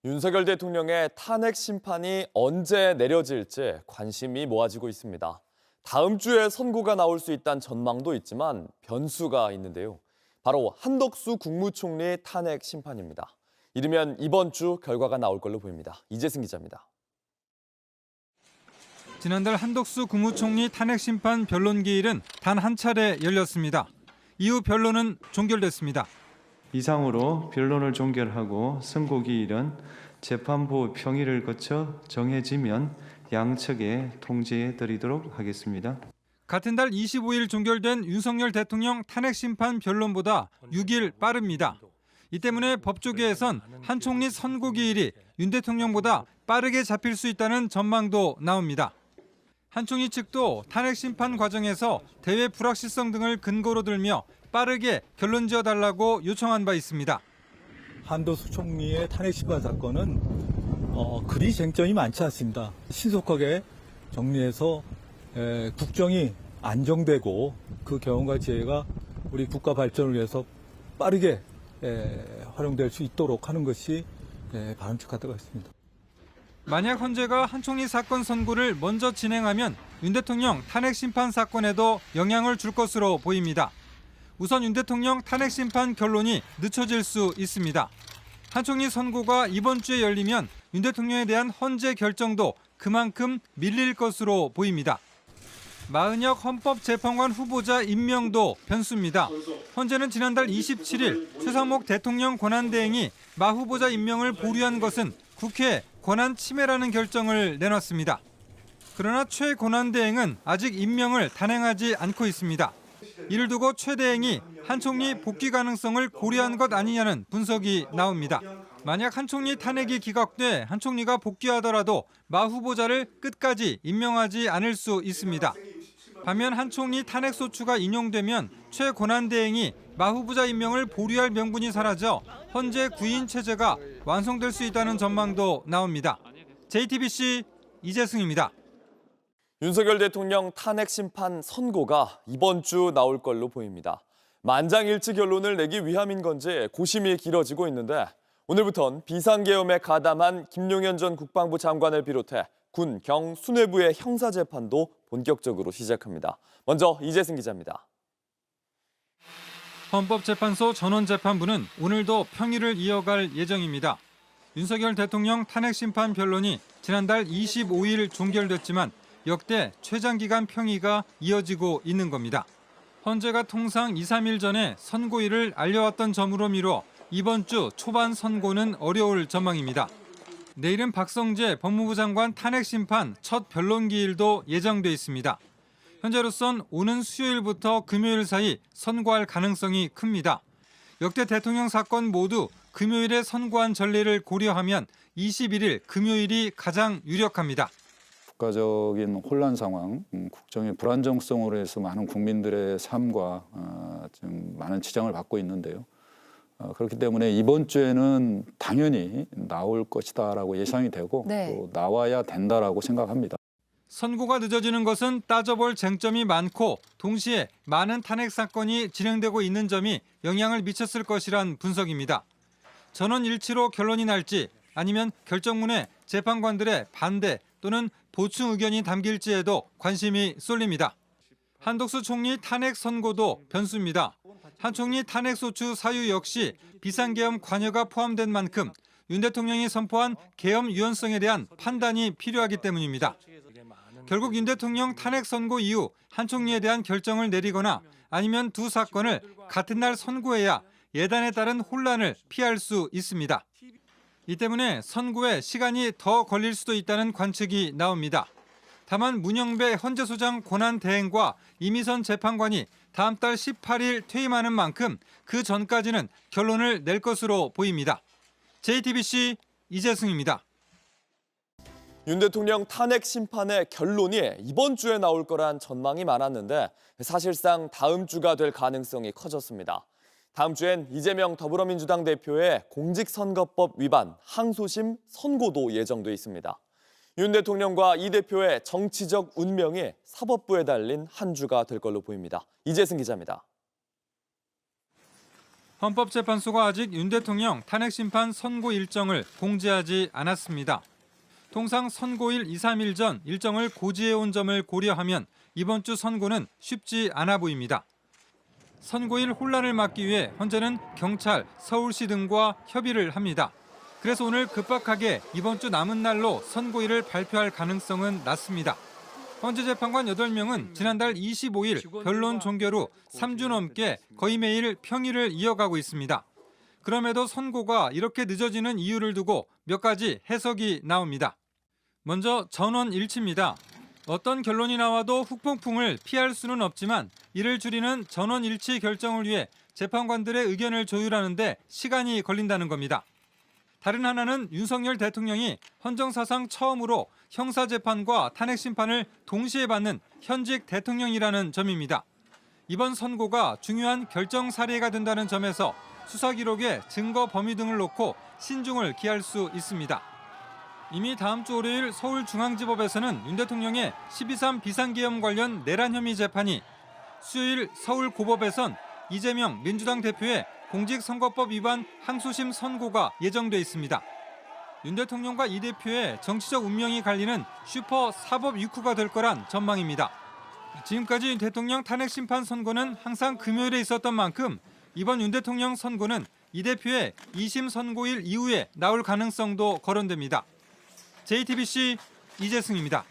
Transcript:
윤석열 대통령의 탄핵 심판이 언제 내려질지 관심이 모아지고 있습니다. 다음 주에 선고가 나올 수 있다는 전망도 있지만 변수가 있는데요. 바로 한덕수 국무총리 탄핵 심판입니다. 이르면 이번 주 결과가 나올 걸로 보입니다. 이재승 기자입니다. 지난달 한덕수 국무총리 탄핵 심판 변론 기일은 단 한 차례 열렸습니다. 이후 변론은 종결됐습니다. 이상으로 변론을 종결하고 선고 기일은 재판부 평의를 거쳐 정해지면 양측에 통지해 드리도록 하겠습니다. 같은 달 25일 종결된 윤석열 대통령 탄핵 심판 변론보다 6일 빠릅니다. 이 때문에 법조계에선 한 총리 선고 기일이 윤 대통령보다 빠르게 잡힐 수 있다는 전망도 나옵니다. 한 총리 측도 탄핵 심판 과정에서 대외 불확실성 등을 근거로 들며 빠르게 결론 지어달라고 요청한 바 있습니다. 한덕수 총리의 탄핵 심판 사건은 그리 쟁점이 많지 않습니다. 신속하게 정리해서 국정이 안정되고 그 경험과 지혜가 우리 국가 발전을 위해서 빠르게 활용될 수 있도록 하는 것이 바람직하다고 했습니다. 만약 헌재가 한 총리 사건 선고를 먼저 진행하면 윤 대통령 탄핵 심판 사건에도 영향을 줄 것으로 보입니다. 우선 윤 대통령 탄핵 심판 결론이 늦춰질 수 있습니다. 한 총리 선고가 이번 주에 열리면 윤 대통령에 대한 헌재 결정도 그만큼 밀릴 것으로 보입니다. 마은혁 헌법재판관 후보자 임명도 변수입니다. 헌재는 지난달 27일 최상목 대통령 권한대행이 마 후보자 임명을 보류한 것은 국회 권한 침해라는 결정을 내놨습니다. 그러나 최 권한대행은 아직 임명을 단행하지 않고 있습니다. 이를 두고 최 대행이 한 총리 복귀 가능성을 고려한 것 아니냐는 분석이 나옵니다. 만약 한 총리 탄핵이 기각돼 한 총리가 복귀하더라도 마 후보자를 끝까지 임명하지 않을 수 있습니다. 반면 한 총리 탄핵 소추가 인용되면 최 권한대행이 마 후보자 임명을 보류할 명분이 사라져 헌재 구인 체제가 완성될 수 있다는 전망도 나옵니다. JTBC 이재승입니다. 윤석열 대통령 탄핵 심판 선고가 이번 주 나올 걸로 보입니다. 만장일치 결론을 내기 위함인 건지 고심이 길어지고 있는데 오늘부터는 비상계엄에 가담한 김용현 전 국방부 장관을 비롯해 군, 경, 수뇌부의 형사재판도 본격적으로 시작합니다. 먼저 이재승 기자입니다. 헌법재판소 전원재판부는 오늘도 평의를 이어갈 예정입니다. 윤석열 대통령 탄핵 심판 변론이 지난달 25일 종결됐지만 역대 최장기간 평의가 이어지고 있는 겁니다. 헌재가 통상 2, 3일 전에 선고일을 알려왔던 점으로 미뤄 이번 주 초반 선고는 어려울 전망입니다. 내일은 박성재 법무부 장관 탄핵 심판 첫 변론 기일도 예정돼 있습니다. 현재로선 오는 수요일부터 금요일 사이 선고할 가능성이 큽니다. 역대 대통령 사건 모두 금요일에 선고한 전례를 고려하면 21일 금요일이 가장 유력합니다. 국가적인 혼란 상황, 국정의 불안정성으로 해서 많은 국민들의 삶과 좀 많은 지장을 받고 있는데요. 그렇기 때문에 이번 주에는 당연히 나올 것이다라고 예상이 되고 또 나와야 된다라고 생각합니다. 선고가 늦어지는 것은 따져볼 쟁점이 많고 동시에 많은 탄핵 사건이 진행되고 있는 점이 영향을 미쳤을 것이란 분석입니다. 전원 일치로 결론이 날지 아니면 결정문에 재판관들의 반대 또는 보충 의견이 담길지에도 관심이 쏠립니다. 한덕수 총리 탄핵 선고도 변수입니다. 한 총리 탄핵 소추 사유 역시 비상계엄 관여가 포함된 만큼 윤 대통령이 선포한 계엄 유연성에 대한 판단이 필요하기 때문입니다. 결국 윤 대통령 탄핵 선고 이후 한 총리에 대한 결정을 내리거나 아니면 두 사건을 같은 날 선고해야 예단에 따른 혼란을 피할 수 있습니다. 이 때문에 선고에 시간이 더 걸릴 수도 있다는 관측이 나옵니다. 다만 문영배 헌재소장 권한대행과 이미선 재판관이 다음 달 18일 퇴임하는 만큼 그 전까지는 결론을 낼 것으로 보입니다. JTBC 이재승입니다. 윤 대통령 탄핵 심판의 결론이 이번 주에 나올 거란 전망이 많았는데 사실상 다음 주가 될 가능성이 커졌습니다. 다음 주엔 이재명 더불어민주당 대표의 공직선거법 위반 항소심 선고도 예정돼 있습니다. 윤 대통령과 이 대표의 정치적 운명이 사법부에 달린 한 주가 될 걸로 보입니다. 이재승 기자입니다. 헌법재판소가 아직 윤 대통령 탄핵심판 선고 일정을 공지하지 않았습니다. 통상 선고일 2, 3일 전 일정을 고지해온 점을 고려하면 이번 주 선고는 쉽지 않아 보입니다. 선고일 혼란을 막기 위해 현재는 경찰, 서울시 등과 협의를 합니다. 그래서 오늘 급박하게 이번 주 남은 날로 선고일을 발표할 가능성은 낮습니다. 헌재 재판관 8명은 지난달 25일 변론 종결 후 3주 넘게 거의 매일 평일을 이어가고 있습니다. 그럼에도 선고가 이렇게 늦어지는 이유를 두고 몇 가지 해석이 나옵니다. 먼저 전원 일치입니다. 어떤 결론이 나와도 후폭풍을 피할 수는 없지만 이를 줄이는 전원 일치 결정을 위해 재판관들의 의견을 조율하는데 시간이 걸린다는 겁니다. 다른 하나는 윤석열 대통령이 헌정사상 처음으로 형사재판과 탄핵심판을 동시에 받는 현직 대통령이라는 점입니다. 이번 선고가 중요한 결정 사례가 된다는 점에서 수사 기록에 증거 범위 등을 놓고 신중을 기할 수 있습니다. 이미 다음 주 월요일 서울중앙지법에서는 윤 대통령의 12.3 비상계엄 관련 내란 혐의 재판이, 수요일 서울고법에선 이재명 민주당 대표의 공직선거법 위반 항소심 선고가 예정돼 있습니다. 윤 대통령과 이 대표의 정치적 운명이 갈리는 슈퍼 사법 위크가 될 거란 전망입니다. 지금까지 윤 대통령 탄핵심판 선고는 항상 금요일에 있었던 만큼 이번 윤 대통령 선고는 이 대표의 2심 선고일 이후에 나올 가능성도 거론됩니다. JTBC 이재승입니다.